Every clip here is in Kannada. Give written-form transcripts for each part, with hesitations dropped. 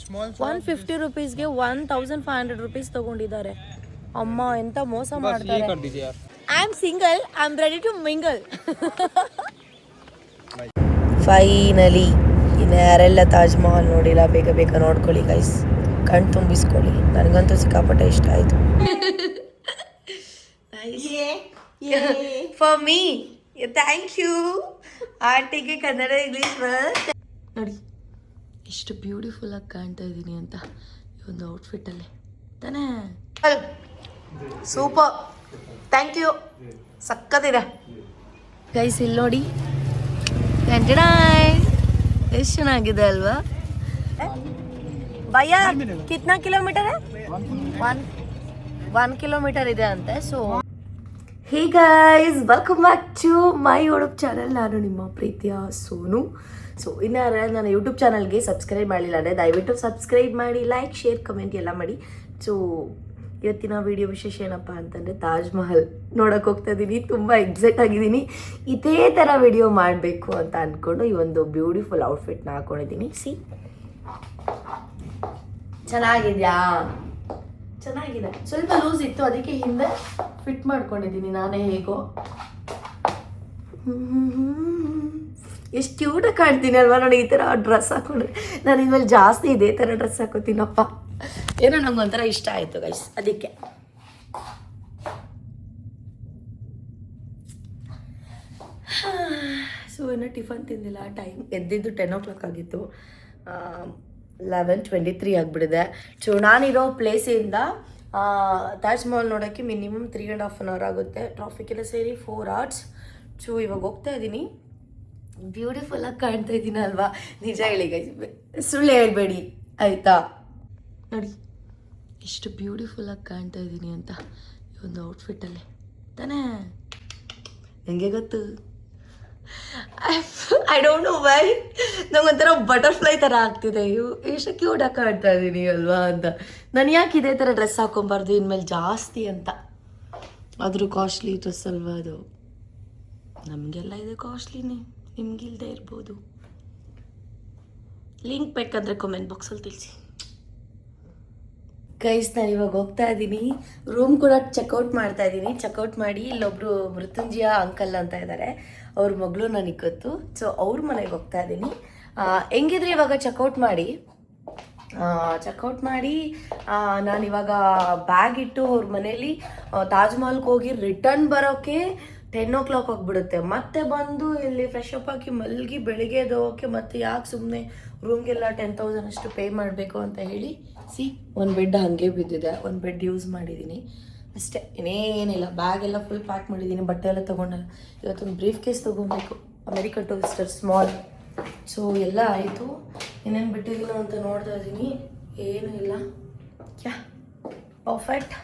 150 ರುಪೀಸ್ಗೆ 1500 ರುಪೀಸ್ ತಗೊಂಡಿದ್ದಾರೆ. ಅಮ್ಮ ಎಂತ ಮೋಸ ಮಾಡ್ತಾರೆ. I am single, I am ready to mingle. Finally ಇನ್ನು ಯಾರೆಲ್ಲ ತಾಜ್ ಮಹಲ್ ನೋಡಿಲ್ಲ ಬೇಗ ಬೇಗ ನೋಡ್ಕೊಳ್ಳಿ ಗೈಸ್, ಕಣ್ ತುಂಬಿಸ್ಕೊಳ್ಳಿ. ನನಗಂತೂ ಸಿಕ್ಕಾಪಟ್ಟೆ ಇಷ್ಟ ಆಯಿತು. For me thank you. ಆರ್ಟಿಗೆ ಕನ್ನಡ ಇಂಗ್ಲೀಷ್ ನೋಡಿ ಎಷ್ಟು ಬ್ಯೂಟಿಫುಲ್ ಆಗಿ ಕಾಣ್ತಾ ಇದ್ದೀನಿ ಅಂತ ಈ ಒಂದು ಔಟ್ಫಿಟ್ಟಲ್ಲಿ ತಾನೇ. ಸೂಪರ್, ಥ್ಯಾಂಕ್ ಯು, ಸಕ್ಕತ್ತಿದೆ ಗೈಸ್. ಇಲ್ಲಿ ನೋಡಿ ಎಷ್ಟು ಚೆನ್ನಾಗಿದೆ ಅಲ್ವಾ. ಭಯ್ಯ ಕಿತ್ನಾ ಕಿಲೋಮೀಟರ್? 1 ಕಿಲೋಮೀಟರ್ ಇದೆ ಅಂತೆ. So hey guys, welcome back to my YouTube channel. ನಾನು ನಿಮ್ಮ ಪ್ರೀತಿಯ ಸೋನು. ಸೊ ಇನ್ನು ನನ್ನ ಯೂಟ್ಯೂಬ್ ಚಾನಲ್ಗೆ ಸಬ್ಸ್ಕ್ರೈಬ್ ಮಾಡಲಿಲ್ಲ ಅಂದರೆ ದಯವಿಟ್ಟು ಸಬ್ಸ್ಕ್ರೈಬ್ ಮಾಡಿ, ಲೈಕ್, ಶೇರ್, ಕಮೆಂಟ್ ಎಲ್ಲ ಮಾಡಿ. ಸೊ ಇವತ್ತಿನ ವಿಡಿಯೋ ವಿಶೇಷ ಏನಪ್ಪ ಅಂತಂದರೆ ತಾಜ್ ಮಹಲ್ ನೋಡೋಕೆ ಹೋಗ್ತಾ ಇದ್ದೀನಿ. ತುಂಬ ಎಕ್ಸೈಟ್ ಆಗಿದ್ದೀನಿ. ಇದೇ ಥರ ವಿಡಿಯೋ ಮಾಡಬೇಕು ಅಂತ ಅಂದ್ಕೊಂಡು ಈ ಒಂದು ಬ್ಯೂಟಿಫುಲ್ ಔಟ್ಫಿಟ್ನ ಹಾಕ್ಕೊಂಡಿದ್ದೀನಿ. ಸಿ ಚೆನ್ನಾಗಿದೆಯಾ? ಚೆನ್ನಾಗಿದೆ. ಸ್ವಲ್ಪ ಲೂಸ್ ಇತ್ತು, ಅದಕ್ಕೆ ಹಿಂದೆ ಫಿಟ್ ಮಾಡ್ಕೊಂಡಿದ್ದೀನಿ ನಾನೇ ಹೇಗೋ. ಎಷ್ಟು ಕ್ಯೂಟಾಗಿ ಕಾಣ್ತೀನಿ ಅಲ್ವಾ ನೋಡಿ ಈ ಥರ ಡ್ರೆಸ್ ಹಾಕೊಂಡ್ರೆ. ನಾನು ಇನ್ಮೇಲೆ ಜಾಸ್ತಿ ಇದೇ ಥರ ಡ್ರೆಸ್ ಹಾಕೋತೀನಪ್ಪ. ಏನೋ ನಂಗೊಂಥರ ಇಷ್ಟ ಆಯಿತು ಗೈಸ್, ಅದಕ್ಕೆ. ಸೊ ಇನ್ನೂ ಟಿಫನ್ ತಿಂದಿಲ್ಲ. ಟೈಮ್ ಎದ್ದಿದ್ದು 10 o'clock ಆಗಿತ್ತು. 11:23 ಆಗಿಬಿಡಿದೆ. ಸೊ ನಾನಿರೋ ಪ್ಲೇಸಿಂದ ತಾಜ್ ಮಹಲ್ ನೋಡೋಕ್ಕೆ ಮಿನಿಮಮ್ 3.5 hour ಆಗುತ್ತೆ. ಟ್ರಾಫಿಕ್ ಎಲ್ಲ ಸೇರಿ 4 hours. ಸೊ ಇವಾಗ ಹೋಗ್ತಾ ಇದ್ದೀನಿ. ಬ್ಯೂಟಿಫುಲ್ಲಾಗಿ ಕಾಣ್ತಾ ಇದ್ದೀನಿ ಅಲ್ವಾ? ನಿಜ ಹೇಳಿ ಗೈಸ್, ಸುಳ್ಳು ಹೇಳ್ಬೇಡಿ ಆಯಿತಾ. ನೋಡಿ ಎಷ್ಟು ಬ್ಯೂಟಿಫುಲ್ಲಾಗಿ ಕಾಣ್ತಾ ಇದ್ದೀನಿ ಅಂತ ಈ ಒಂದು ಔಟ್ಫಿಟ್ಟಲ್ಲಿ ತಾನೇ. ನನಗೆ ಗೊತ್ತು, ಐ ಡೋಂಟ್ ನೋ ವೈ ನಂಗೊಂಥರ ಬಟರ್ಫ್ಲೈ ಥರ ಆಗ್ತಿದೆ. ಎಷ್ಟು ಕ್ಯೂಟಾಗಿ ಕಾಣ್ತಾ ಇದ್ದೀನಿ ಅಲ್ವಾ ಅಂತ. ನಾನು ಯಾಕೆ ಇದೇ ಥರ ಡ್ರೆಸ್ ಹಾಕೊಬಾರ್ದು ಇನ್ಮೇಲೆ ಜಾಸ್ತಿ ಅಂತ. ಆದರೂ ಕಾಸ್ಟ್ಲಿ ಡ್ರೆಸ್ ಅಲ್ವಾ ಅದು. ನಮಗೆಲ್ಲ ಇದೆ ಕಾಸ್ಟ್ಲಿನೇ, ನಿಮಗಿಲ್ದೇ ಇರ್ಬೋದು. ಲಿಂಕ್ ಬೇಕಂದರೆ ಕಮೆಂಟ್ ಬಾಕ್ಸಲ್ಲಿ ತಿಳಿಸಿ ಗೈಸ್. ನಾನು ಇವಾಗ ಹೋಗ್ತಾ ಇದ್ದೀನಿ. ರೂಮ್ ಕೂಡ ಚೆಕ್ಔಟ್ ಮಾಡ್ತಾ ಇದ್ದೀನಿ. ಚೆಕ್ಔಟ್ ಮಾಡಿ ಇಲ್ಲೊಬ್ರು ಮೃತ್ಯುಂಜಯ ಅಂಕಲ್ ಅಂತ ಇದ್ದಾರೆ, ಅವ್ರ ಮಗಳು ನನಗೆ ಗೊತ್ತು. ಸೊ ಅವ್ರ ಮನೆಗೆ ಹೋಗ್ತಾ ಇದ್ದೀನಿ. ಹೆಂಗಿದ್ರೆ ಇವಾಗ ಚೆಕ್ಔಟ್ ಮಾಡಿ ನಾನಿವಾಗ ಬ್ಯಾಗ್ ಇಟ್ಟು ಅವ್ರ ಮನೇಲಿ ತಾಜ್ ಮಹಲ್ಗೆ ಹೋಗಿ ರಿಟರ್ನ್ ಬರೋಕ್ಕೆ 10 o'clock ಆಗಿಬಿಡುತ್ತೆ. ಮತ್ತೆ ಬಂದು ಇಲ್ಲಿ ಫ್ರೆಶ್ ಅಪ್ ಆಗಿ ಮಲಗಿ ಬೆಳಿಗ್ಗೆ ಎದ್ದೋಕ್ಕೆ ಮತ್ತೆ ಯಾಕೆ ಸುಮ್ಮನೆ ರೂಮ್ಗೆಲ್ಲ 10,000 ಅಷ್ಟು ಪೇ ಮಾಡಬೇಕು ಅಂತ ಹೇಳಿ ಸಿ ಒಂದು ಬೆಡ್ ಹಾಗೆ ಬಿದ್ದಿದೆ. ಒಂದು ಬೆಡ್ ಯೂಸ್ ಮಾಡಿದ್ದೀನಿ ಅಷ್ಟೇ, ಇನ್ನೇನಿಲ್ಲ. ಬ್ಯಾಗ್ ಎಲ್ಲ ಫುಲ್ ಪ್ಯಾಕ್ ಮಾಡಿದ್ದೀನಿ, ಬಟ್ಟೆ ಎಲ್ಲ ತೊಗೊಂಡಲ್ಲ. ಇವತ್ತೊಂದು ಬ್ರೀಫ್ ಕೇಸ್ ತೊಗೊಬೇಕು, ಅಮೆರಿಕನ್ ಟೂರಿಸ್ಟರ್ ಸ್ಮಾಲ್. ಸೊ ಎಲ್ಲ ಆಯಿತು. ಏನೇನು ಬಿಟ್ಟಿದ್ದೀನೋ ಅಂತ ನೋಡ್ತಾ ಇದ್ದೀನಿ. ಏನೂ ಇಲ್ಲ, ಯಾ ಪರ್ಫೆಕ್ಟ್.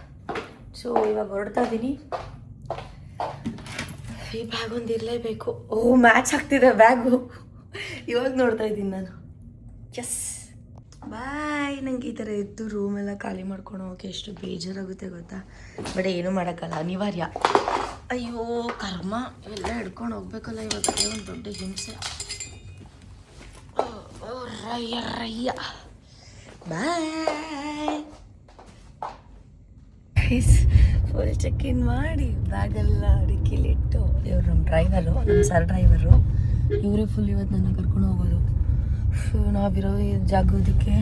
ಸೊ ಇವಾಗ ಹೊರಡ್ತಾ ಇದ್ದೀನಿ. ಈ ಬ್ಯಾಗ್ ಒಂದು ಇರಲೇಬೇಕು. ಮ್ಯಾಚ್ ಆಗ್ತಿದೆ ಬ್ಯಾಗು. ಇವಾಗ ನೋಡ್ತಾ ಇದ್ದೀನಿ ನಾನು. ಎಸ್ ಬಾಯ್. ನಂಗೆ ಈ ಥರ ಎದ್ದು ರೂಮೆಲ್ಲ ಖಾಲಿ ಮಾಡ್ಕೊಂಡು ಹೋಗೋಕೆ ಎಷ್ಟು ಬೇಜಾರಾಗುತ್ತೆ ಗೊತ್ತಾ. ಬಟ್ ಏನೂ ಮಾಡೋಕ್ಕಲ್ಲ, ಅನಿವಾರ್ಯ. ಅಯ್ಯೋ ಕರ್ಮ, ಎಲ್ಲ ಹಿಡ್ಕೊಂಡು ಹೋಗ್ಬೇಕಲ್ಲ ಇವಾಗ. ಒಂದು ದೊಡ್ಡ ಹಿಂಸೆ. ರಯ್ಯ ಬಾಯ್. ಫುಲ್ ಚೆಕ್ ಇನ್ ಮಾಡಿ ಬ್ಯಾಗೆಲ್ಲ ಡಿಕ್ಕಿಲಿಟ್ಟು. ಇವ್ರು ನಮ್ಮ ಡ್ರೈವರು, ನಮ್ಮ ಸರ್ ಡ್ರೈವರು. ಇವರೇ ಫುಲ್ ಇವತ್ತು ನನ್ನ ಕರ್ಕೊಂಡು ಹೋಗೋದು. ನಾವಿರೋ ಜಾಗೋದಕ್ಕೆ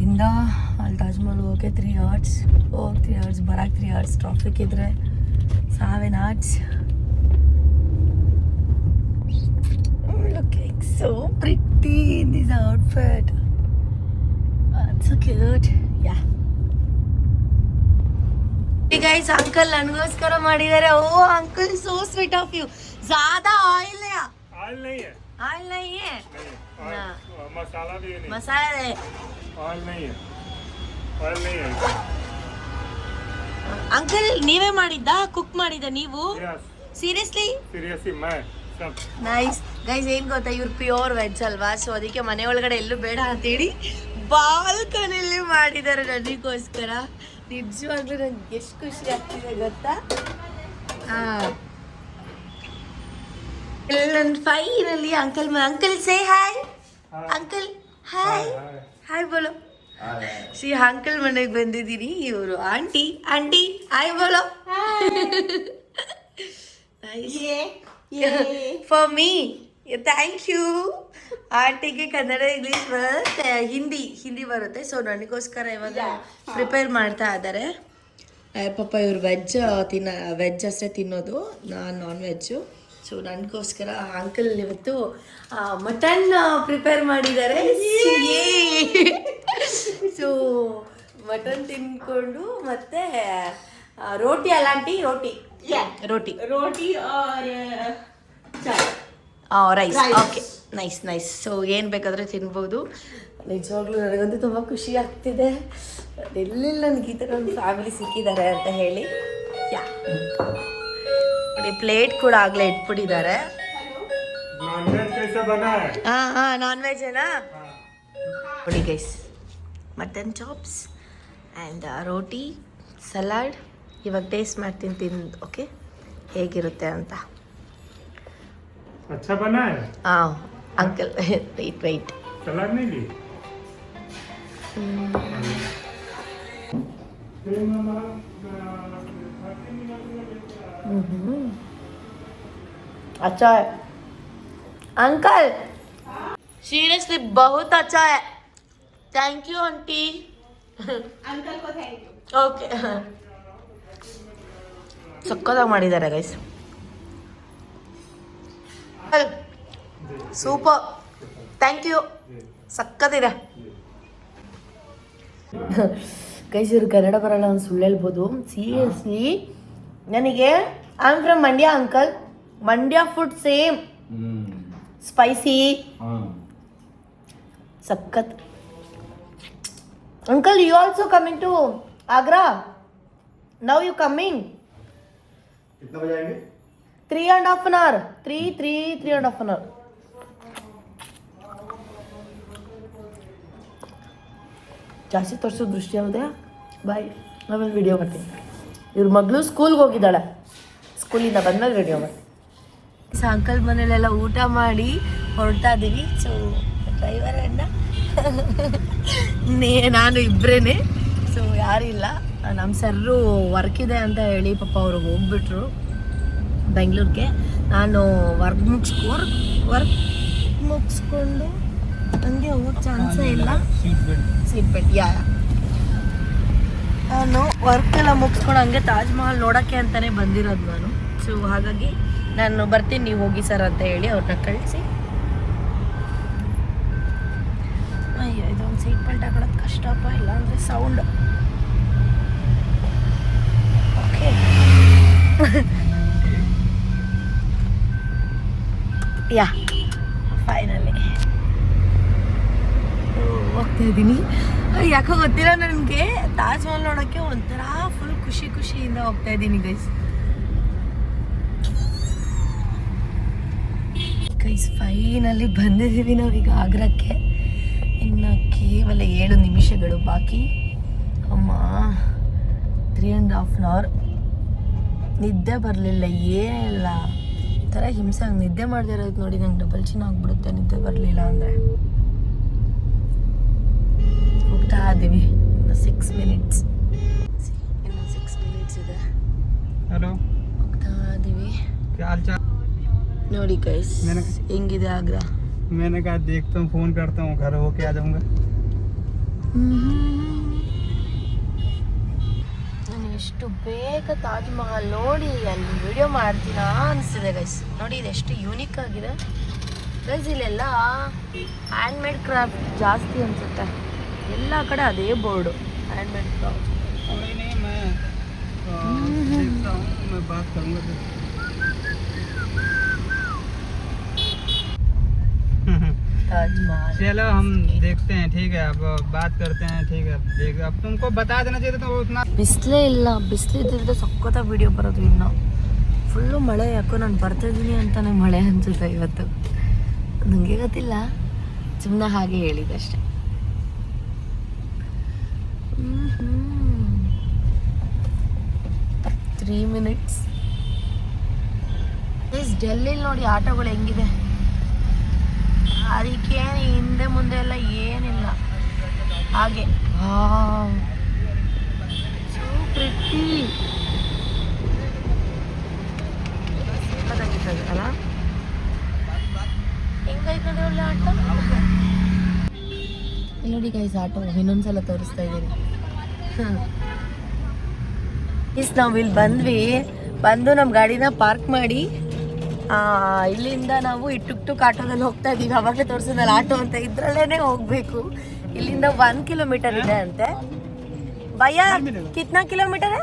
ಇಂದ ಅಲ್ಲಿ ತಾಜ್ ಮಹಲ್ ಹೋಗೋಕ್ಕೆ 3 hours, 3 hours, ಬರೋಕ್ಕೆ 3 hours. ಟ್ರಾಫಿಕ್ ಇದ್ದರೆ 7 hours. Looking so pretty in this outfit. So cute. Yeah. Hey guys, uncle ನನಗೋಸ್ಕರ ಮಾಡಿದ್ದಾರೆ. Oh uncle, so sweet of you. ज़्यादा ऑयल है? ऑयल नहीं है. ऑयल नहीं है? ना. मसाला भी नहीं. मसाला है. ऑयल नहीं है. ऑयल नहीं है. अंकल ನೀವೇ ಮಾಡಿದ್ದ? ಕುಕ್ ಮಾಡಿದ ನೀವು? Seriously? Seriously my. Nice guys. ಏನು ಗೊತ್ತಾ, ಇವ್ರು ಪ್ಯೂರ್ ವೆಜ್ ಅಲ್ವಾ. ಸೊ ಅದಕ್ಕೆ ಮನೆ ಒಳಗಡೆ ಎಲ್ಲೂ ಬೇಡ ಅಂತೇಳಿ ಬಾಲ್ಕನಿಯಲ್ಲಿ ಮಾಡಿದ್ದಾರೆ ನನಗೋಸ್ಕರ. ನಿಜವಾಗ್ಲೂ ನಂಗೆ ಎಷ್ಟು ಖುಷಿ ಆಗ್ತಿದೆ ಗೊತ್ತಾ. Finally uncle say hi. Uncle hi hi ಬೋಲೋ. ಸಿ ಅಂಕಲ್ ಮನೆಗೆ ಬಂದಿದ್ದೀನಿ. ಇವರು ಆಂಟಿ ಆಂಟಿ ಹಾಯ್ ಬೋಲೋ. For me thank you. ಆಂಟಿಗೆ ಕನ್ನಡ ಇಂಗ್ಲೀಷ್ ಬರುತ್ತೆ, ಹಿಂದಿ ಬರುತ್ತೆ. ಸೊ ನನಗೋಸ್ಕರ ಇವಾಗ ಪ್ರಿಪೇರ್ ಮಾಡ್ತಾ ಇದ್ದಾರೆ. ಪಾಪ ಇವ್ರು ವೆಜ್ ಅಷ್ಟೇ ತಿನ್ನೋದು, ನಾನು ನಾನ್ ವೆಜ್ಜು. ಸೊ ನನಗೋಸ್ಕರ ಅಂಕಲ್ ಇವತ್ತು ಮಟನ್ ಪ್ರಿಪೇರ್ ಮಾಡಿದ್ದಾರೆ. ಸೊ ಮಟನ್ ತಿನ್ಕೊಂಡು ಮತ್ತೆ ರೋಟಿ ಅಲಾಂಟಿ ರೋಟಿ ರೈಸ್. Okay, nice. ಸೊ ಏನು ಬೇಕಾದರೆ ತಿನ್ಬೋದು. ನಿಜವಾಗ್ಲೂ ನನಗಂತೂ ತುಂಬ ಖುಷಿ ಆಗ್ತಿದೆ. ಎಲ್ಲೆಲ್ಲ ನನಗೆ ಈ ಥರ ಒಂದು ಫ್ಯಾಮಿಲಿ ಸಿಕ್ಕಿದ್ದಾರೆ ಅಂತ ಹೇಳಿ. ಯಾ ನೋಡಿ, ಪ್ಲೇಟ್ ಕೂಡ ಆಗಲೇ ಇಟ್ಬಿಟ್ಟಿದ್ದಾರೆ. ಹಾಂ ನಾನ್ ವೆಜ್ ಏನಾ ನೋಡಿ guys. Mutton chops and roti salad. ಇವಾಗ ಟೇಸ್ಟ್ ಮಾಡ್ತೀನಿ ತಿಂದು, ಓಕೆ ಹೇಗಿರುತ್ತೆ ಅಂತ. अच्छा बना है हाँ अंकल वेट सलाद नहीं ली अच्छा है अंकल, सीरियसली बहुत अच्छा है. Thank you aunty. अंकल को थैंक यू. ओके ಸಕ್ಕತ್ತಾಗಿ ಮಾಡಿದ್ದಾರೆ ಗೈಸ್. Super, thank you. ಸಕ್ಕತ್ತಿದೆ ಗೈಸ್. ಇವ್ರು ಕನ್ನಡ ಬರಲ್ಲ ಅಂತ ಸುಳ್ಳು ಹೇಳ್ಬೋದು. ಸೀರಿಯಸ್ಲಿ ನನಗೆ I am from Mandya uncle. Mandya food same spicy ಸಖತ್. Uncle, you also coming to Agra? Now you coming? कितना बजे आएंगे? 3.5 hour. 3.5 hour. ಜಾಸ್ತಿ ತೋರಿಸೋ ದೃಷ್ಟಿ ಯಾವುದೇ ಬಾಯ್. ಆಮೇಲೆ ವಿಡಿಯೋ ಮಾಡ್ತೀನಿ. ಇವ್ರ ಮಗಳು ಸ್ಕೂಲ್ಗೆ ಹೋಗಿದ್ದಾಳೆ, ಸ್ಕೂಲಿಂದ ಬಂದ್ಮೇಲೆ ವಿಡಿಯೋ ಮಾಡ್ತೀನಿ. ಸೊ ಅಂಕಲ್ ಮನೇಲೆಲ್ಲ ಊಟ ಮಾಡಿ ಹೊರಡ್ತಾ ಇದ್ದೀವಿ. ಸೊ ಡ್ರೈವರ್ ಅಣ್ಣ ನಾನು ಇಬ್ಬರೇ. ಸೊ ಯಾರಿಲ್ಲ. ನಮ್ಮ ಸರ್ರು ವರ್ಕ್ ಇದೆ ಅಂತ ಹೇಳಿ ಪಾಪ ಅವ್ರಿಗೆ ಹೋಗ್ಬಿಟ್ರು ಬೆಂಗಳೂರಿಗೆ. ನಾನು ವರ್ಕ್ ಮುಗಿಸ್ಕೊಂಡು ನನಗೆ ಹೋಗೋ ಚಾನ್ಸೇ ಇಲ್ಲ. ಸೀಟ್ ಬೆಲ್ಟ್ ನಾನು ವರ್ಕ್ ಎಲ್ಲ ಮುಗಿಸ್ಕೊಂಡು ಹಂಗೆ ತಾಜ್ ಮಹಲ್ ನೋಡೋಕ್ಕೆ ಅಂತಲೇ ಬಂದಿರೋದು ನಾನು. ಸೊ ಹಾಗಾಗಿ ನಾನು ಬರ್ತೀನಿ, ನೀವು ಹೋಗಿ ಸರ್ ಅಂತ ಹೇಳಿ ಅವ್ರನ್ನ ಕಳಿಸಿ. ಅಯ್ಯೋ, ಇದೊಂದು ಸೀಟ್ ಬೆಲ್ಟ್ ಹಾಕೊಳ್ಳೋದು ಕಷ್ಟಪ್ಪ, ಇಲ್ಲ ಅಂದರೆ ಸೌಂಡ್. ಓಕೆ ಯಾ ಫೈನಲಿ ಹೋಗ್ತಾ ಇದ್ದೀನಿ. ಯಾಕೋ ಗೊತ್ತಿಲ್ಲ ನನಗೆ, ತಾಜ್ ಮಹಲ್ ನೋಡೋಕ್ಕೆ ಒಂಥರ ಫುಲ್ ಖುಷಿಯಿಂದ ಹೋಗ್ತಾ ಇದ್ದೀನಿ ಗೈಸ್. ಫೈನಲಿ ಬಂದಿದ್ದೀವಿ ನಾವೀಗ ಆಗ್ರಾಕ್ಕೆ. ಇನ್ನು ಕೇವಲ 7 ನಿಮಿಷಗಳು ಬಾಕಿ. ಅಮ್ಮ 3.5 hour ನಿದ್ದೆ ಬರಲಿಲ್ಲ, ಏನಿಲ್ಲ. ಥರ ಹಿಂಸೆ. ಹಂಗೆ ನಿದ್ದೆ ಮಾಡದೇ ಇರೋದು ನೋಡಿ ನಂಗೆ ಡಬಲ್ ಚಿನ್ನ ಆಗ್ಬಿಡುತ್ತೆ ನಿದ್ದೆ ಬರಲಿಲ್ಲ ಅಂದರೆ. ಹೋಗ್ತಾ ಇದ್ದೀವಿ. ಇನ್ನು 6 minutes ಇದೆ. हेलो, ಹೋಗ್ತಾ ಇದ್ದೀವಿ. क्या हाल चाल? ನೋಡಿ ಗೈಸ್ ಹೆಂಗಿದೆ ಆಗ್ರಾ. मैंने कहा देखता हूँ, फोन करता हूँ, घर होके आ जाऊंगा. ನಾನು ಎಷ್ಟು ಬೇಗ ತಾಜ್ ಮಹಲ್ ನೋಡಿ ಅಲ್ಲಿ ವಿಡಿಯೋ ಮಾಡ್ತೀನಾ ಅನಿಸ್ತಿದೆ ಗೈಸ್. ನೋಡಿ ಇದೆಷ್ಟು ಯೂನಿಕ್ ಆಗಿದೆ ಗೈಸ್. ಇಲ್ಲೆಲ್ಲ ಹ್ಯಾಂಡ್ಮೇಡ್ ಕ್ರಾಫ್ಟ್ ಜಾಸ್ತಿ ಅನಿಸುತ್ತೆ. ಎಲ್ಲ ಕಡೆ ಅದೇ ಬೋರ್ಡು, ಹ್ಯಾಂಡ್ಮೇಡ್ ಕ್ರಾಫ್ಟ್. कोई नहीं, मैं देखता हूँ, मैं बात करूँगा. ताज महल चलो हम देखते हैं, ठीक है. अब बात करते हैं, ठीक है. देख, अब तुमको बता देना चाहिए तो उतना. ಬಿಸಿಲೇ ಇಲ್ಲ. ಬಿಸಿಲಿದ್ದಿದ್ರೆ ಸಖತ್ತಾಗಿ ವಿಡಿಯೋ ಬರೋದು. ಇನ್ನು ಫುಲ್ಲು ಮಳೆ. ಯಾಕೋ ನಾನು ಬರ್ತಾಯಿದ್ದೀನಿ ಅಂತಾನೆ ಮಳೆ ಅನ್ಸುತ್ತೆ ಇವತ್ತು. ನನಗೆ ಗೊತ್ತಿಲ್ಲ, ಸುಮ್ಮನೆ ಹಾಗೆ ಹೇಳಿದಷ್ಟೆ. 3 minutes. ಡೆಲ್ಲಿ ನೋಡಿ ಆಟೋಗಳು ಹೆಂಗಿದೆ. ಅದಕ್ಕೇನು ಹಿಂದೆ ಮುಂದೆ ಎಲ್ಲ ಏನಿಲ್ಲ. ಹಾಗೆ ಸೋ ಪ್ರಿಟಿ ಅಲ್ಲ ಹೆಂಗೈತೆ ಒಳ್ಳೆ ಆಟ. ನೋಡಿ ಗೈಸ್ ಆಟೋ ಇನ್ನೊಂದ್ಸಲ ತೋರಿಸ್ತಾ ಇದ್ದೀನಿ. ನಾವು ಇಲ್ಲಿ ಬಂದು ನಮ್ಮ ಗಾಡಿನ ಪಾರ್ಕ್ ಮಾಡಿ ಇಲ್ಲಿಂದ ನಾವು ಈ ಟುಕ್ ಆಟೋದಲ್ಲಿ ಹೋಗ್ತಾ ಇದೀವಿ. ಅವಾಗಲೇ ತೋರಿಸಿದ್ನಲ್ಲ ಆಟೋ ಅಂತ, ಇದ್ರಲ್ಲೇನೆ ಹೋಗ್ಬೇಕು. ಇಲ್ಲಿಂದ 1 ಕಿಲೋಮೀಟರ್ ಇದೆ ಅಂತೆ. ಭಯ್ಯ ಕಿತ್ನಾ ಕಿಲೋಮೀಟರ್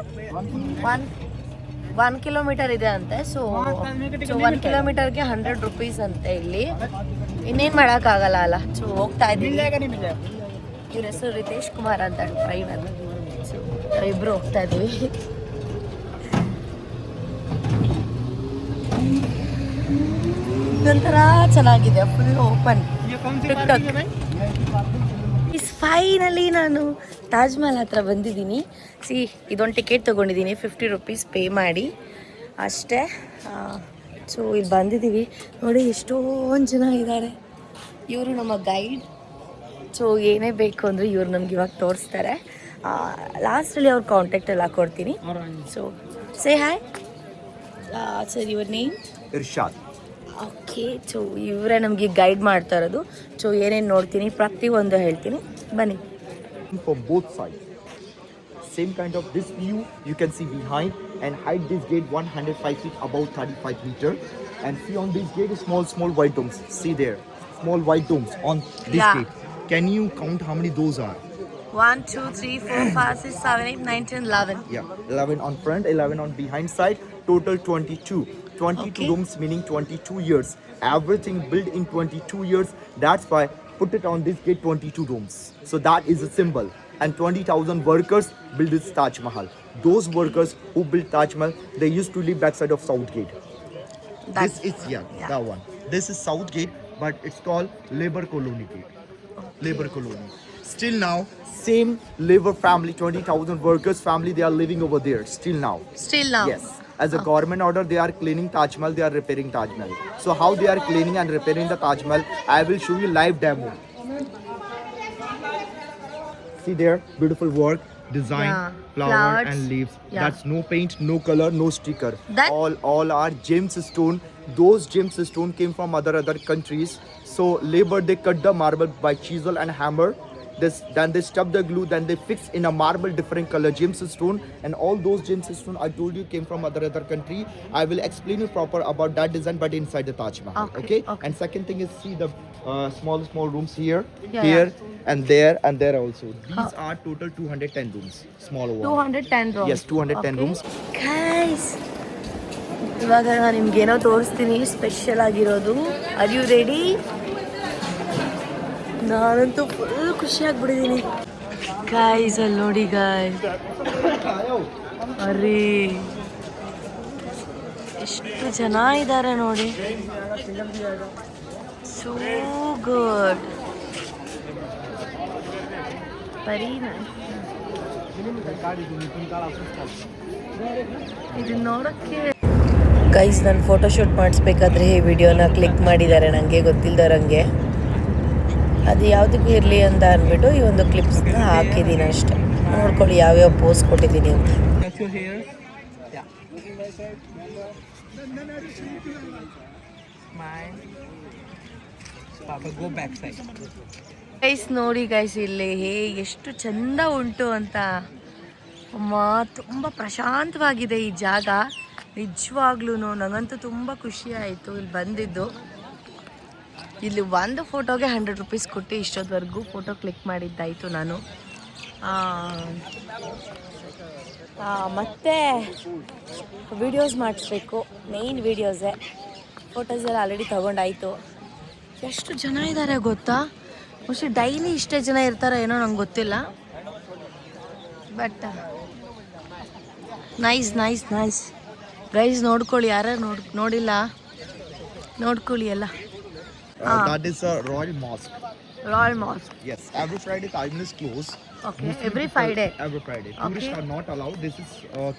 1 ಕಿಲೋಮೀಟರ್ ಇದೆ ಅಂತೆ. ಸೊ 1 ಕಿಲೋಮೀಟರ್ಗೆ 100 ರೂಪೀಸ್ ಅಂತೆ ಇಲ್ಲಿ. ಇನ್ನೇನು ಮಾಡೋಕ್ಕಾಗಲ್ಲ ಅಲ್ಲ. ಸೊ ಹೋಗ್ತಾ ಇದ್ದೀವಿ. ಇವ್ರ ಹೆಸರು ರಿತೇಶ್ ಕುಮಾರ್ ಅಂತ ಡ್ರೈವರ್. ಸೊ ಇಬ್ರು ಹೋಗ್ತಾ ಇದ್ದೀವಿ. ಇದೊಂಥರ ಚೆನ್ನಾಗಿದೆ, ಫುಲ್ ಓಪನ್. ಫೈನಲಿ ನಾನು ತಾಜ್ ಮಹಲ್ ಹತ್ರ ಬಂದಿದ್ದೀನಿ. ಇದೊಂದು ಟಿಕೆಟ್ ತೊಗೊಂಡಿದ್ದೀನಿ 50 ರೂಪೀಸ್ ಪೇ ಮಾಡಿ ಅಷ್ಟೇ. ಸೊ ಇಲ್ಲಿ ಬಂದಿದ್ದೀವಿ ನೋಡಿ, ಎಷ್ಟೊಂದು ಜನ ಇದ್ದಾರೆ. ಇವರು ನಮ್ಮ ಗೈಡ್. ಸೊ ಏನೇ ಬೇಕು ಅಂದರೆ ಇವ್ರು ನಮ್ಗೆ ಇವಾಗ ತೋರಿಸ್ತಾರೆ. ಲಾಸ್ಟಲ್ಲಿ ಅವ್ರ ಕಾಂಟ್ಯಾಕ್ಟ್ ಎಲ್ಲ ಕೊಡ್ತೀನಿ. So say hi sir, your name? Irshad. Okay. So ಇವರೇ ನಮಗೆ ಗೈಡ್ ಮಾಡ್ತಾ ಇರೋದು. ಸೊ ಏನೇನು ನೋಡ್ತೀನಿ ಪ್ರತಿಯೊಂದು ಹೇಳ್ತೀನಿ, ಬನ್ನಿ. From both sides. Same kind of this view you can see behind, and height this gate 105 feet, above 35 meter. And see on this gate small white domes. See there, small white domes on this gate. Can you count how many those are? 1, 2, 3, 4, 5, 6, 7, 8, 9, 10, 11. Yeah, 11 on front, 11 on behind side. Total 22. 22 Okay. domes meaning 22 years. Everything built in 22 years. That's why put it on this gate 22 domes. So that is a symbol. And 20,000 workers built this Taj Mahal. Those workers who built Taj Mahal, they used to live backside of South Gate. This is that one. This is South Gate, but it's called Labor Colony Gate. Labor Colony. Still now, same labor family, 20,000 workers family, they are living over there. Still now. Still now? Yes. As a government order, they are cleaning Taj Mahal, they are repairing Taj Mahal. So how they are cleaning and repairing the Taj Mahal, I will show you live demo. See there, beautiful work, design, Flowers. flower and leaves. Yeah. That's no paint, no color, no sticker. That- All are gems stone. Those gems stone came from other countries. So labor, they cut the marble by chisel and hammer. Then they stub the glue, then they fix in a marble different color gems stone, and all those gems stone I told you came from other country. I will explain you proper about that design, but inside the Taj Mahal. Okay. And second thing is see the small rooms here, Yeah, here and there also. These are total 210 rooms. Small one. 210 rooms. Yes, 210 rooms. Guys, ಇವಾಗ ನಾನು ನಿಮ್ಗೇನೋ ತೋರಿಸ್ತೀನಿ ಸ್ಪೆಷಲ್ ಆಗಿರೋದು. Are you ready? ನಾನಂತೂ ಫುಲ್ ಖುಷಿಯಾಗ್ಬಿಟ್ಟಿದ್ದೀನಿ. ಗಾಯ್ಸ್ ಅಲ್ಲಿ ನೋಡಿ ಗಾಯ್ಸ್, ಅರೇ ಎಷ್ಟು ಜನ ಇದ್ದಾರೆ ನೋಡಿ. So good, very nice. ಇದು ನೋಡೋಕ್ಕೆ ಗೈಸ್, ನಾನು ಫೋಟೋಶೂಟ್ ಮಾಡಿಸ್ಬೇಕಾದ್ರೆ ಈ ವಿಡಿಯೋನ ಕ್ಲಿಕ್ ಮಾಡಿದ್ದಾರೆ ನನಗೆ ಗೊತ್ತಿಲ್ದವ್ರಂಗೆ. ಅದು ಯಾವುದಕ್ಕೂ ಇರಲಿ ಅಂತ ಅಂದ್ಬಿಟ್ಟು ಈ ಒಂದು ಕ್ಲಿಪ್ಸ್ನ ಹಾಕಿದ್ದೀನಿ ಅಷ್ಟೆ. ನೋಡ್ಕೊಳ್ಳಿ ಯಾವ್ಯಾವ ಪೋಸ್ ಕೊಟ್ಟಿದ್ದೀನಿ ಅಂತ. ಗೈಸ್ ನೋಡಿ ಗೈಸ್, ಇಲ್ಲಿ ಎಷ್ಟು ಚಂದ ಉಂಟು ಅಂತ. ಅಮ್ಮ, ತುಂಬ ಪ್ರಶಾಂತವಾಗಿದೆ ಈ ಜಾಗ ನಿಜವಾಗ್ಲೂ. ನನಗಂತೂ ತುಂಬ ಖುಷಿ ಆಯಿತು ಇಲ್ಲಿ ಬಂದಿದ್ದು. ಇಲ್ಲಿ ಒಂದು ಫೋಟೋಗೆ 100 ರೂಪೀಸ್ ಕೊಟ್ಟು ಇಷ್ಟೊತ್ತವರೆಗೂ ಫೋಟೋ ಕ್ಲಿಕ್ ಮಾಡಿದ್ದಾಯಿತು ನಾನು. ಮತ್ತು ವಿಡಿಯೋಸ್ ಮಾಡಿಸ್ಬೇಕು, ಮೇಯ್ನ್ ವೀಡಿಯೋಸೇ. ಫೋಟೋಸ್ ಎಲ್ಲ ಆಲ್ರೆಡಿ ತೊಗೊಂಡಾಯಿತು. ಎಷ್ಟು ಜನ ಇದ್ದಾರೆ ಗೊತ್ತಾ? ಮೋಸ್ಟ್ಲಿ ಡೈಲಿ ಇಷ್ಟೇ ಜನ ಇರ್ತಾರೋ ಏನೋ ನಂಗೆ ಗೊತ್ತಿಲ್ಲ. But nice nice nice guys, ನೋಡ್ಕೊಳ್ಳಿ, ಯಾರ್ಯಾರು ನೋಡಿಲ್ಲ ನೋಡ್ಕೊಳ್ಳಿ ಎಲ್ಲ. That is a Royal Mosque. Royal Mosque. Yes, every Friday Taj Mahal is closed. Okay, every Friday. Every Friday. Okay. Tourists are not allowed. This is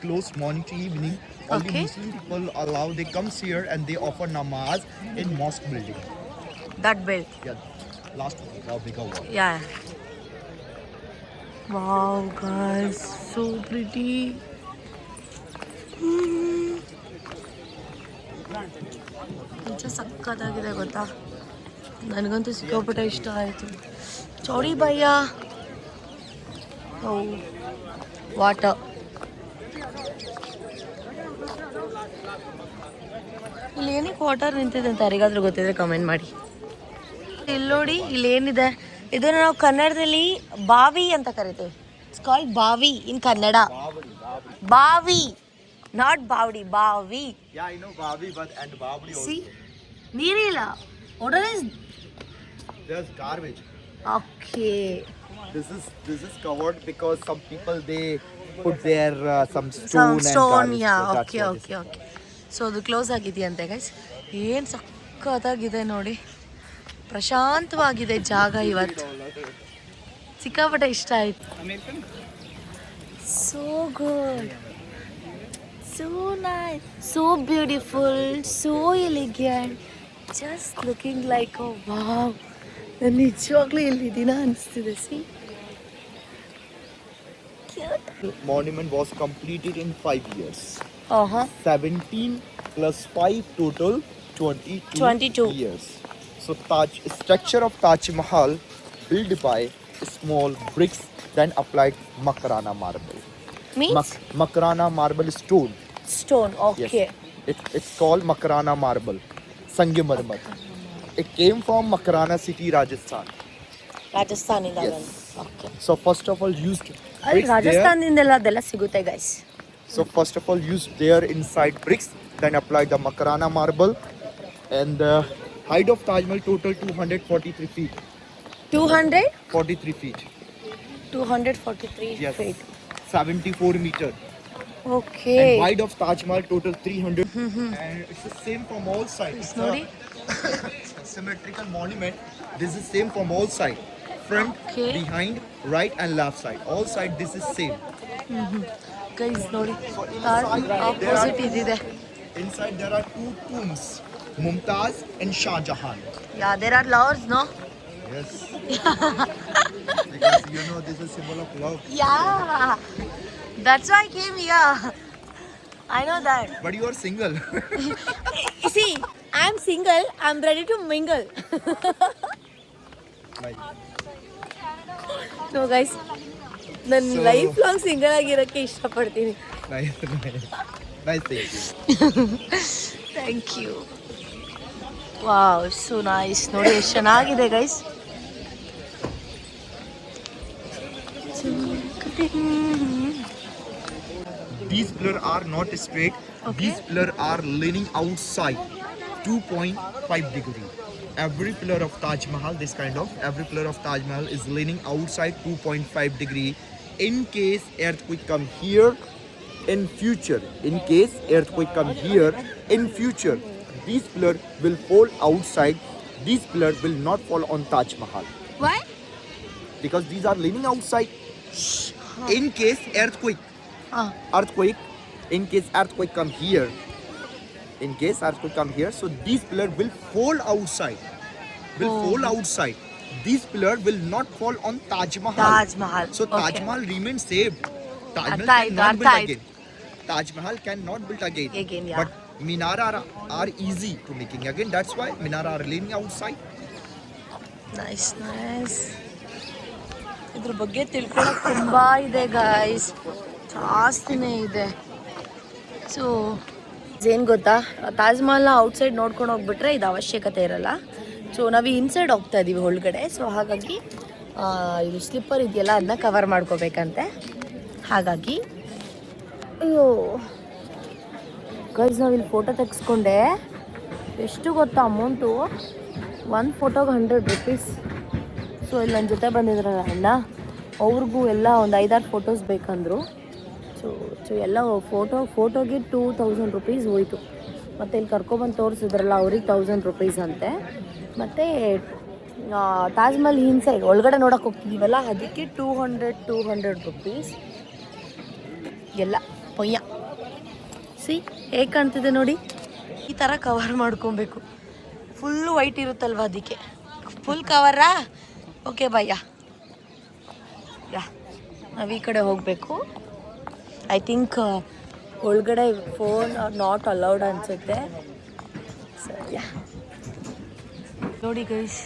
closed morning to evening. Only Okay. Muslim people allow. They come here and they offer namaz in mosque building. That belt. Yeah, last one, the bigger one. Yeah. Wow guys, so pretty. ನಿಜ ಸಕ್ಕತ್ತಾಗಿದೆ ಗೊತ್ತಾ, ನನಗಂತೂ ಸಿಕ್ಕಾಪಟ್ಟೆ ಇಷ್ಟ ಆಯಿತು. ಚೌಡಿ ಭಯ್ಯ, ಓ ವಾಟರ್. ಇಲ್ಲಿ ಏನಕ್ಕೆ ವಾಟರ್ ನಿಂತಿದೆ ಅಂತ ಯಾರಿಗಾದ್ರೂ ಗೊತ್ತಿದ್ರೆ ಕಮೆಂಟ್ ಮಾಡಿ. ಇಲ್ಲಿ ನೋಡಿ, ಇಲ್ಲಿ ಏನಿದೆ, ಇದನ್ನು ನಾವು ಕನ್ನಡದಲ್ಲಿ ಬಾವಿ ಅಂತ ಕರಿತೀವಿ. ಇಟ್ಸ್ ಕಾಲ್ಡ್ ಬಾವಿ ಇನ್ ಕನ್ನಡ. ಬಾವಿ, ನಾಟ್ ಬಾವಡಿ, ಬಾವಿ. Yeah, I know Bavi, but and Babri also. See, ನೀರಿಲ್ಲ. Water is There's garbage. Okay. This is covered because some people they put their some stone and stone. garbage. Yeah, So that's okay what okay okay. So ಅದು ಕ್ಲೋಸ್ ಆಗಿದೆಯಂತೆ ಗೈಸ್. ಏನು ಸಕ್ಕತ್ತಾಗಿದೆ ನೋಡಿ, ಪ್ರಶಾಂತವಾಗಿದೆ ಜಾಗ ಇವತ್ತು. ಸಿಕ್ಕಾಪಟ್ಟೆ ಇಷ್ಟ ಆಯ್ತು. So good, so nice, so beautiful, so elegant, just looking like a wow. ನಾನು ನಿಜವಾಗ್ಲೂ ಇಲ್ಲಿದ್ದೀನ ಅನಿಸ್ತಿದೆ. C, monument was completed in 5 years. 17 plus 5 total 22 years. So structure of Taj Mahal built by small bricks, then applied Makrana marble. Means Makrana marble stone. Stone. Okay. It's called Makrana marble. Sangemarmar. It came from Makrana city, Rajasthan. ರಾಜಸ್ಥಾನಿಂದ. Yes. Okay. So first of all used ಅಲ್ಲಿ bricks there. ರಾಜಸ್ಥಾನದಿಂದೆಲ್ಲ ಅದೆಲ್ಲ ಸಿಗುತ್ತೆ guys. So first of all used there inside bricks, then applied the Makrana marble, and the height of Taj Mahal total 243 feet. 200 43 feet. 243 Yes. feet. 74 meter. Okay. And wide of Taj Mahal total 300. And it's the same from all sides. It's ನೋಡಿ. a symmetrical monument. This is same from all sides. Front, Okay. behind, right and left side. All side this is same. Guys ನೋಡಿ, inside there ಆಪೋಸಿಟ್ are ಇದಿದೆ. Inside there are 2 tombs, Mumtaz and Shah Jahan. Yeah, there are lovers, no? Yes. Because you know this is symbol of love. Yeah, that's why I came here. I know that. But you are single. See, I am single, I am ready to mingle. Like, no guys, ನನ್ನ So- ಲೈಫ್ ಲಾಂಗ್ ಸಿಂಗಲ್ ಆಗಿರೋಕ್ಕೆ ಇಷ್ಟಪಡ್ತೀನಿ. nice, nice thing. Thank you. Wow, so nice. ನೋಡಿ ಎಷ್ಟು ಚೆನ್ನಾಗಿದೆ guys. These pillars are not straight. Okay. These pillars are leaning outside 2.5 degree. Every pillar of Taj Mahal, this kind of, every pillar of Taj Mahal is leaning outside 2.5 degree. In case earthquake come here, in future, in case earthquake come here, in future, these pillars will fall outside. These pillars will not fall on Taj Mahal why? because these are leaning outside. In case earthquake, ಹಾಂ. in case earthquake come here, so these pillars will fall outside. These pillars will not fall on Taj Mahal. Taj Mahal. So Taj Okay. Mahal remains saved. Taj Mahal Artha cannot ಆಯ್ತು, build ಅರ್ಥ again. Taj Mahal cannot build again. Again, yeah. But Minara are easy to making again. That's why Minara are leaning outside. Nice nice. ಇದ್ರ ಬಗ್ಗೆ ತಿಳ್ಕೊಳ್ಳೋಕೆ ತುಂಬ ಇದೆ ಗೈಸ್, ಜಾಸ್ತಿನೇ ಇದೆ. ಸೊ ಏನು ಗೊತ್ತಾ, ತಾಜ್ ಮಹಲ್ನ ಔಟ್ಸೈಡ್ ನೋಡ್ಕೊಂಡು ಹೋಗ್ಬಿಟ್ರೆ ಇದು ಅವಶ್ಯಕತೆ ಇರಲ್ಲ. ಸೊ ನಾವು ಇನ್ಸೈಡ್ ಹೋಗ್ತಾ ಇದ್ದೀವಿ ಒಳಗಡೆ. ಸೊ ಹಾಗಾಗಿ ಇದು ಸ್ಲಿಪ್ಪರ್ ಇದೆಯಲ್ಲ, ಅದನ್ನ ಕವರ್ ಮಾಡ್ಕೋಬೇಕಂತೆ. ಹಾಗಾಗಿ ಅಯ್ಯೋ ಗೈಸ್, ನಾವಿಲ್ಲಿ ಫೋಟೋ ತೆಗೆಸ್ಕೊಂಡೆ. ಎಷ್ಟು ಗೊತ್ತಾ ಅಮೌಂಟು? ಒಂದು ಫೋಟೋಗೆ 100 rupees. ಸೊ ಇಲ್ಲಿ ನನ್ನ ಜೊತೆ ಬಂದಿದ್ರಲ್ಲ ಅಣ್ಣ, ಅವ್ರಿಗೂ ಎಲ್ಲ ಒಂದು 5-6 ಫೋಟೋಸ್ ಬೇಕಂದರು. ಸೊ ಎಲ್ಲ ಫೋಟೋಗೆ 2000 rupees ಹೋಯಿತು. ಮತ್ತು ಇಲ್ಲಿ ಕರ್ಕೊಬಂದು ತೋರಿಸಿದ್ರಲ್ಲ, ಅವ್ರಿಗೆ 1000 rupees ಅಂತೆ. ಮತ್ತು ತಾಜ್ ಮಹಲ್ ಇನ್ಸೈಡ್ ಒಳಗಡೆ ನೋಡೋಕೆ ಹೋಗ್ತಿದ್ದೀವಲ್ಲ, ಅದಕ್ಕೆ 200 rupees ಎಲ್ಲ ಪೊಯ್ಯ. ಸಿ ಹೇಗೆ ಕಾಣ್ತಿದೆ ನೋಡಿ, ಈ ಥರ ಕವರ್ ಮಾಡ್ಕೊಬೇಕು. ಫುಲ್ಲು ವೈಟ್ ಇರುತ್ತಲ್ವ, ಅದಕ್ಕೆ ಫುಲ್ ಕವರಾ. Okay bye. ಯಾ ನಾವು ಈ ಕಡೆ ಹೋಗಬೇಕು. ಐ ಥಿಂಕ್ ಒಳಗಡೆ ಫೋನ್ ನಾಟ್ ಅಲೌಡ್ ಅನಿಸುತ್ತೆ. ಸರಿ ನೋಡಿ ಗೈಸ್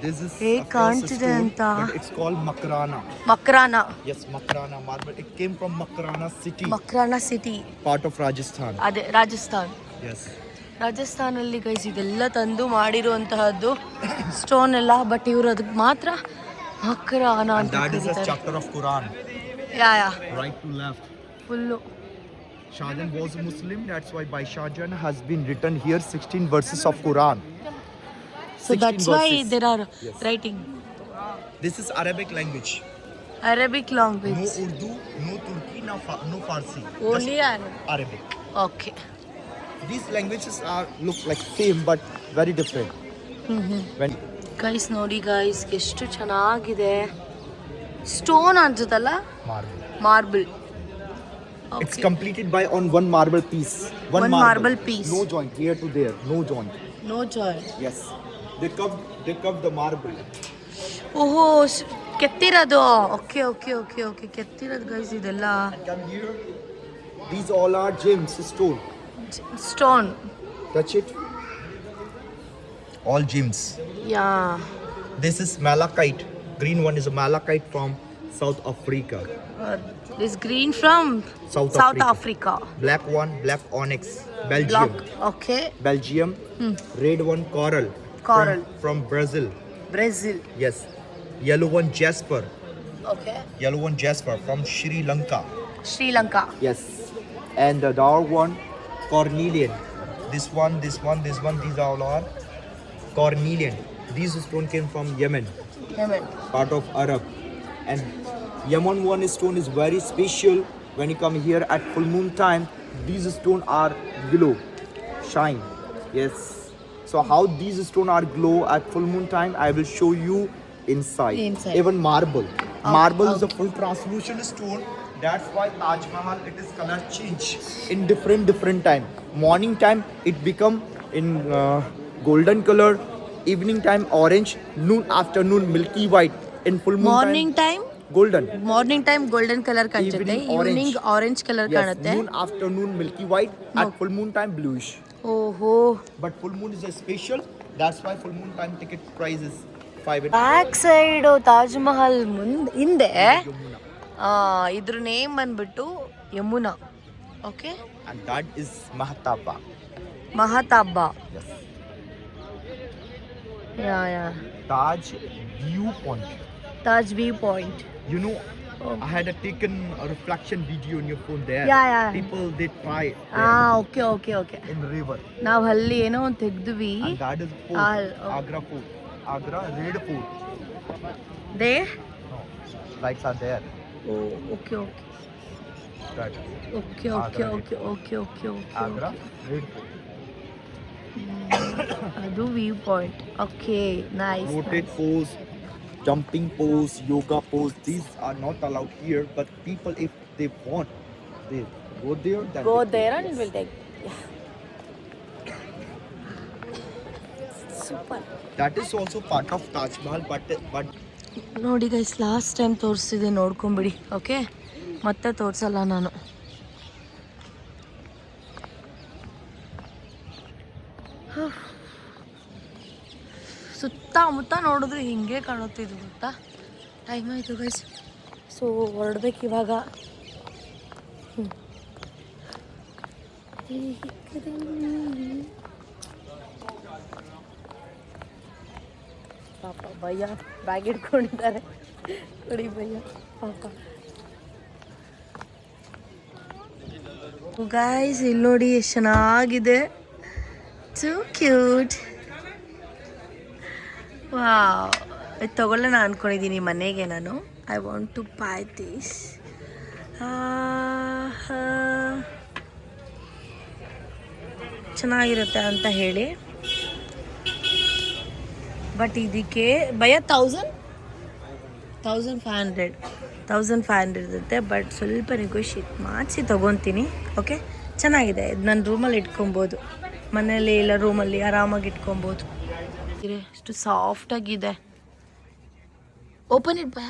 This is ಹೇಗೆ of course a ಕಾಣ್ತಿದೆ stone, ಅಂತ. but it's called Makrana. Makrana. Yes, Makrana marble. It came from Makrana city, Makrana city, part of Rajasthan. ಅದೇ ರಾಜಸ್ಥಾನ್. Yes. ರಾಜಸ್ಥಾನಲ್ಲಿ ಗೈಸ್ ಇದೆಲ್ಲ ತಂದು ಮಾಡಿರುವಂತಹದ್ದು ಸ್ಟೋನ್ ಎಲ್ಲ. ಬಟ್ ಇವರು ಅದಕ್ಕೆ ಮಾತ್ರ ಮಕ್ರಾನ And ಅಂತ that is a ಕರೀತಾರೆ. chapter of Quran, yeah right to left. Full. Shahjahan was a Muslim. That's why by Shahjahan has been written here 16 verses of Quran. So 16 that's why verses. There are writing This is Arabic language. Arabic No language. Urdu, no Turki, no Farsi. Only Just Arabic. Okay. These languages are look like same but very different. When guys ನೋಡಿ ಗೈಸ್ ಎಷ್ಟು ಚೆನ್ನಾಗಿದೆ. ಸ್ಟೋನ್ ಅನ್ಸುತ್ತಲ್ಲ, marble. Marble. It's completed by on one marble piece. One marble piece. No joint here to there. No joint. No joy. Yes. They curved the marble. ಓಹೋ, ಕೆತ್ತಿರೋದು. ಓಕೆ ಓಕೆ ಓಕೆ ಓಕೆ ಕೆತ್ತಿರೋದು ಗೈಸ್ ಇದೆಲ್ಲ. Come here. These all are gems, stone. Stone. Touch it. All gems. Yeah. This is malachite. Green one is a malachite from South Africa. This green from South south Africa. Africa. Black one, black onyx, Belgium. Black. Okay. Belgium. Red one, coral. Coral. From Brazil. Brazil. Yes. Yellow one, jasper. Okay. Yellow one, jasper from Sri Lanka. Sri Lanka. Yes. And the dark one, cornelian. This one, these all are cornelian. These stone came from Yemen, part of Arab. And Yemen one stone is very special. When you come here at full moon time, these stone are glow, shine. Yes. So how these stone are glow at full moon time, I will show you inside. Even marble. Marble is a full translucent stone. That's why Taj Mahal, it is color change in different time. Morning time it become in golden color, evening time orange, noon afternoon milky white, in full moon morning time time golden. Morning time golden colour ಕಾಣಿಸುತ್ತೆ, Evening orange. Evening orange colour Yes, ಕಾಣುತ್ತೆ. noon afternoon milky white, at full moon time bluish. ಓಹೋ. But full moon is a special. That's why full moon time ticket price is 5. Back side Taj Mahal ಹಿಂದೆ ಇದ್ರ ನೇಮ್ ಬಂದ್ಬಿಟ್ಟು Yamuna. Okay. And that is Mahataba. ಮಹತಾಬ್ಬ. Yes. Yeah. Taj viewpoint. Taj view point. You know, I had taken a reflection video on your phone there. Yeah. People they try okay okay okay. in river. ನಾವು ಅಲ್ಲಿ ಏನೋ ಒಂದು ತೆಗ್ದ್ವಿ. And that is fort. Agra fort. Agra red fort. They. No, lights are there. Okay okay That okay okay okay okay okay okay. Agra red fort. ಅದು view point. Okay nice. Rotate pose, jumping pose, yoga pose. These are not allowed here, but people if they want, they go there. Then Go they there take. and we'll take. Super. That is also part of Taj Mahal, but ನೋಡಿ ಗೈಸ್, ಲಾಸ್ಟ್ ಟೈಮ್ ತೋರಿಸಿದೆ, ನೋಡ್ಕೊಂಬಿಡಿ. ಓಕೆ, ಮತ್ತೆ ತೋರಿಸಲ್ಲ ನಾನು. ಸುತ್ತಮುತ್ತ ನೋಡಿದ್ರೆ ಹಿಂಗೆ ಕಾಣುತ್ತಿದ್ದು ಗೊತ್ತಾ. ಟೈಮ್ ಆಯಿತು ಗೈಸ್, ಸೊ ಹೊರಡ್ಬೇಕು ಇವಾಗ. ಪಾಪ ಭಯ್ಯ ಬ್ಯಾಗ್ ಇಟ್ಕೊಂಡಿದ್ದಾರೆ. ಕೊಡಿ ಭಯ್ಯ ಪಾಪ. ಗೈಸ್ ಇಲ್ಲಿ ನೋಡಿ ಎಷ್ಟು ಚೆನ್ನಾಗಿದೆ. To cute. ವಾವ್, ಇದು ತೊಗೊಳ್ಳೋಣ ಅಂದ್ಕೊಂಡಿದ್ದೀನಿ ಮನೆಗೆ ನಾನು. I want to buy this. ಚೆನ್ನಾಗಿರುತ್ತೆ ಅಂತ ಹೇಳಿ. ಬಟ್ ಇದಕ್ಕೆ ಭಯ 1500 ಇರುತ್ತೆ. ಬಟ್ ಸ್ವಲ್ಪ ನೆಗೋಷಿಯೇಟ್ ಮಾಡಿಸಿ ತೊಗೊತೀನಿ. ಓಕೆ, ಚೆನ್ನಾಗಿದೆ. ಇದು ನನ್ನ ರೂಮಲ್ಲಿ ಇಟ್ಕೊಬೋದು, ಮನೇಲಿ ಇಲ್ಲ ರೂಮಲ್ಲಿ ಆರಾಮಾಗಿ ಇಟ್ಕೊಬೋದು. ಎಷ್ಟು ಸಾಫ್ಟಾಗಿದೆ. ಓಪನ್ ಇಟ್ ಭಯ.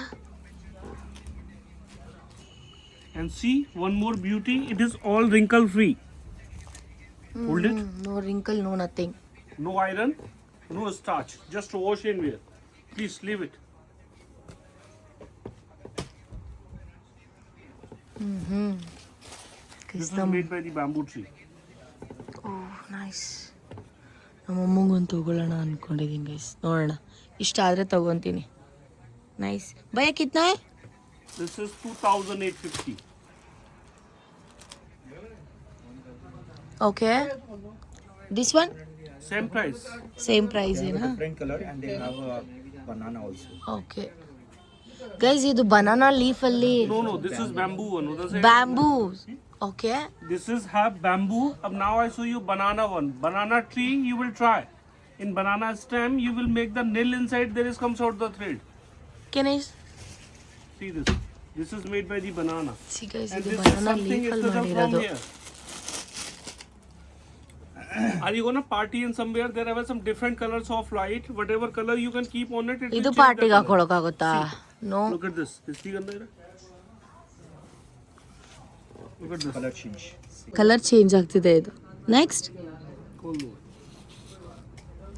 And see, one more beauty, it is all wrinkle free. Hold it. No wrinkle no nothing. No iron, no starch, just wash and wear. Please leave it. This is made by the bamboo tree. Oh nice. ನಮ್ಮ ಅಮ್ಮಂಗೊಂದು ತಗೊಳ್ಳೋಣ ಅನ್ಕೊಂಡಿದ್ದೀನಿ ಗೈಸ್, ನೋಡೋಣ ಇಷ್ಟ ಆದರೆ ತಗೊತೀನಿ. ನೈಸ್. ಭಯ ಕಿತ್ನಾ ಹೈ? This is 2,850. Okay. This one Same price. Same price ಏನಾ? Different color and they have a banana also. Okay guys, ಇದು ಬನಾನಾ ಲೀಫಲ್ಲಿ No, this is bamboo one. What does it? Bamboo. Okay. This is have bamboo. Now I show you banana one. Banana tree you will try. In banana stem you will make the nail inside. There is comes out the thread. Can I See this. This is made by the banana. C guys, And ಇದು this is banana something ಲೀಫಲ್ಲಿ is from ಮಾಡಿರೋದು. here. Are you gonna party in somewhere? There are some different colors of light. Whatever color you can keep on it. It ಇದು will change the ಪಾರ್ಟಿಗೆ color. ಹಾಕೊಳಕ್ಕಾಗುತ್ತಾ? No. Look at this. Is the under? Look at this. Color change. Colour change ಆಗ್ತಿದೆ ಇದು. Next. Cool.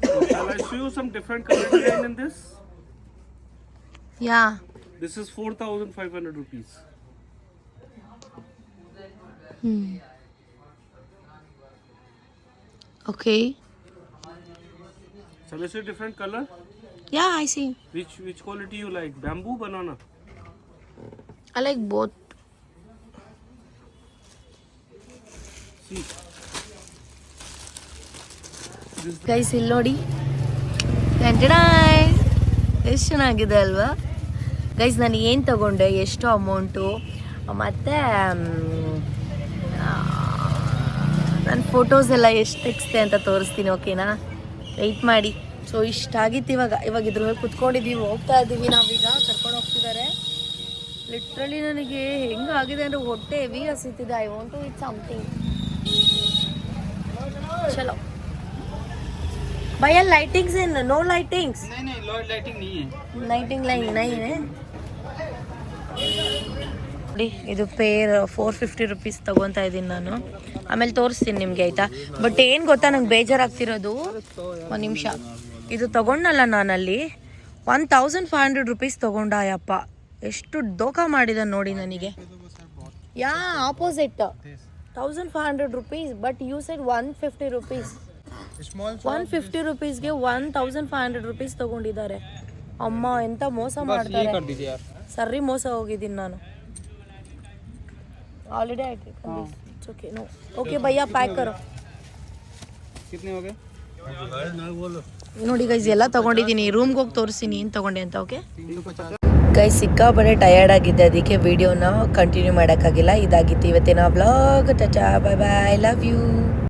So shall I show you some different color design in this? Yeah. This is 4,500 rupees. Okay. Shall I show you different color? Yeah, I C. Which quality you like? Bamboo, banana? I like both. See. Guys ಇಲ್ಲಿ ನೋಡಿ, ಎಷ್ಟು ಚೆನ್ನಾಗಿದೆ ಅಲ್ವಾ ಗೈಸ್. ನಾನು ಏನು ತಗೊಂಡೆ, ಎಷ್ಟು ಅಮೌಂಟು, ಮತ್ತು ನನ್ನ ಫೋಟೋಸ್ ಎಲ್ಲ ಎಷ್ಟು ತೆಗಿಸ್ತೆ ಅಂತ ತೋರಿಸ್ತೀನಿ, ಓಕೆನಾ? ವೆಯ್ಟ್ ಮಾಡಿ. ಸೊ ಇಷ್ಟಾಗಿತ್ತು. ಇವಾಗ ಇದ್ರ ಮೇಲೆ ಕುತ್ಕೊಂಡಿದ್ದೀವಿ, ಹೋಗ್ತಾ ಇದ್ದೀವಿ ನಾವೀಗ. ಕರ್ಕೊಂಡು ಹೋಗ್ತಿದ್ದಾರೆ. ಲಿಟ್ರಲಿ ನನಗೆ ಹೆಂಗಾಗಿದೆ ಅಂದರೆ ಹೊಟ್ಟೆ ಹೆವಿ ಹಸಿತಿದೆ. I want to eat something. ಚಲೋ. भैया लाइटिंग्स है? No lightings? नहीं लाइटिंग नहीं है. लाइटिंग लाइन नहीं है. ನೋಡಿ, ಇದು ಪೇರ್ 450 ರುಪೀಸ್ ತೊಗೊತಾ ಇದ್ದೀನಿ ನಾನು. ಆಮೇಲೆ ತೋರಿಸ್ತೀನಿ ನಿಮಗೆ, ಆಯಿತಾ? ಬಟ್ ಏನು ಗೊತ್ತಾ, ನಂಗೆ ಬೇಜಾರಾಗ್ತಿರೋದು, ಒಂದು ನಿಮಿಷ, ಇದು ತೊಗೊಂಡಲ್ಲ ನಾನಲ್ಲಿ 1500 ರುಪೀಸ್ ತೊಗೊಂಡಾಯಪ್ಪ. ಎಷ್ಟು ದೋಖ ಮಾಡಿದ ನೋಡಿ ನನಗೆ. ಯಾ opposite 1500 rupees, but you side 150 rupees. 150 ರುಪೀಸ್ಗೆ 1500 ರುಪೀಸ್ ತಗೊಂಡಿದ್ದಾರೆ. ಅಮ್ಮ ಎಂತ ಮೋಸ ಮಾಡ್ತಾರೆ. ಸರಿ ಮೋಸ ಹೋಗಿದ್ದೀನಿ ನಾನು. Already I it's okay. No okay भैया पैक करो. कितने हो गए? ನೋಡಿ ಗೈಸ್, ಎಲ್ಲ ತೊಗೊಂಡಿದ್ದೀನಿ. ರೂಮ್ಗೆ ಹೋಗಿ ತೋರಿಸ್ತೀನಿ ಏನು ತೊಗೊಂಡೆ ಅಂತ. ಓಕೆ ಗೈಸ್, ಸಿಕ್ಕಾಪಟ್ಟೆ ಟಯರ್ಡ್ ಆಗಿದ್ದೆ, ಅದಕ್ಕೆ ವಿಡಿಯೋನ ಕಂಟಿನ್ಯೂ ಮಾಡೋಕ್ಕಾಗಿಲ್ಲ. ಇದಾಗಿತ್ತು ಇವತ್ತಿನ vlog. Tata, bye bye, love you.